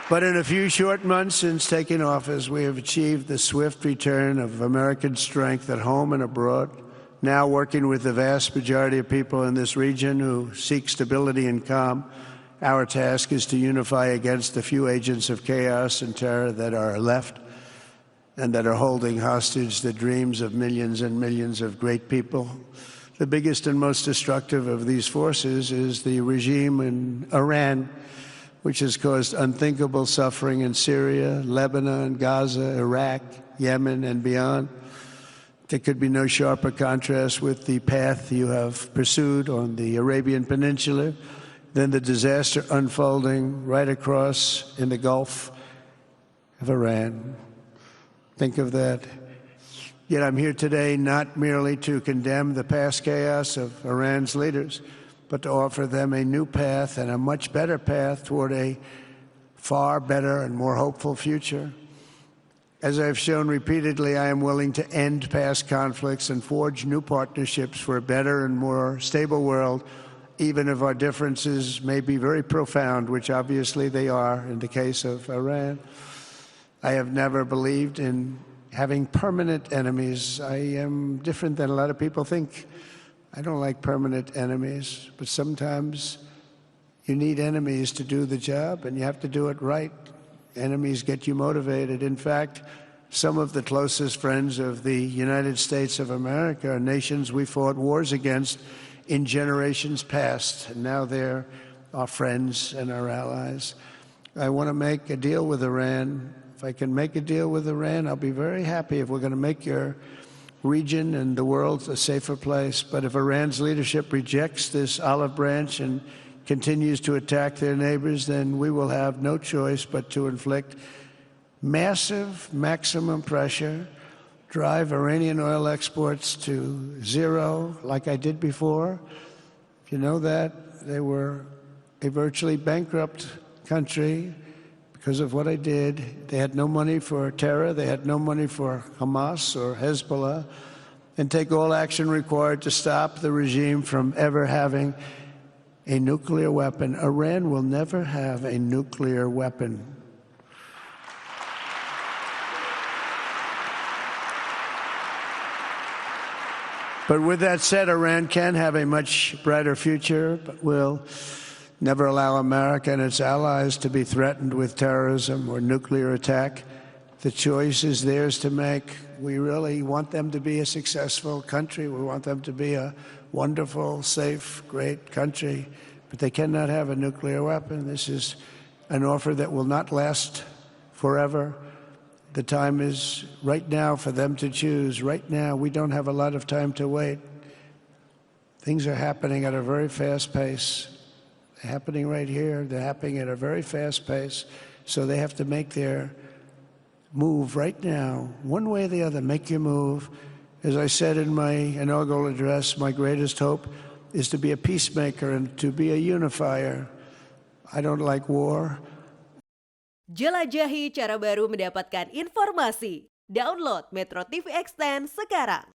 But in a few short months since taking office, we have achieved the swift return of American strength at home and abroad, now working with the vast majority of people in this region who seek stability and calm. Our task is to unify against the few agents of chaos and terror that are left and that are holding hostage the dreams of millions and millions of great people. The biggest and most destructive of these forces is the regime in Iran, which has caused unthinkable suffering in Syria, Lebanon, Gaza, Iraq, Yemen, and beyond. There could be no sharper contrast with the path you have pursued on the Arabian Peninsula than the disaster unfolding right across in the Gulf of Iran. Think of that. Yet I'm here today not merely to condemn the past chaos of Iran's leaders, but to offer them a new path and a much better path toward a far better and more hopeful future. As I've shown repeatedly, I am willing to end past conflicts and forge new partnerships for a better and more stable world, even if our differences may be very profound, which obviously they are in the case of Iran. I have never believed in having permanent enemies. I am different than a lot of people think. I don't like permanent enemies, but sometimes you need enemies to do the job, and you have to do it right. Enemies get you motivated. In fact, some of the closest friends of the United States of America are nations we fought wars against in generations past, and now they're our friends and our allies. I want to make a deal with Iran. If I can make a deal with Iran, I'll be very happy. If we're going to make your region and the world a safer place. But if Iran's leadership rejects this olive branch and continues to attack their neighbors, then we will have no choice but to inflict massive, maximum pressure, drive Iranian oil exports to zero, like I did before. If you know that, they were a virtually bankrupt country because of what I did. They had no money for terror. They had no money for Hamas or Hezbollah, and take all action required to stop the regime from ever having a nuclear weapon. Iran will never have a nuclear weapon. But with that said, Iran can have a much brighter future, but will never allow America and its allies to be threatened with terrorism or nuclear attack. The choice is theirs to make. We really want them to be a successful country. We want them to be a wonderful, safe, great country. But they cannot have a nuclear weapon. This is an offer that will not last forever. The time is right now for them to choose. Right now, we don't have a lot of time to wait. Things are happening at a very fast pace. They're happening right here. They're happening at a very fast pace. So they have to make their move right now, one way or the other. Make your move. As I said in my inaugural address, my greatest hope is to be a peacemaker and to be a unifier. I don't like war. Jelajahi cara baru mendapatkan informasi. Download MetroTV Extend sekarang.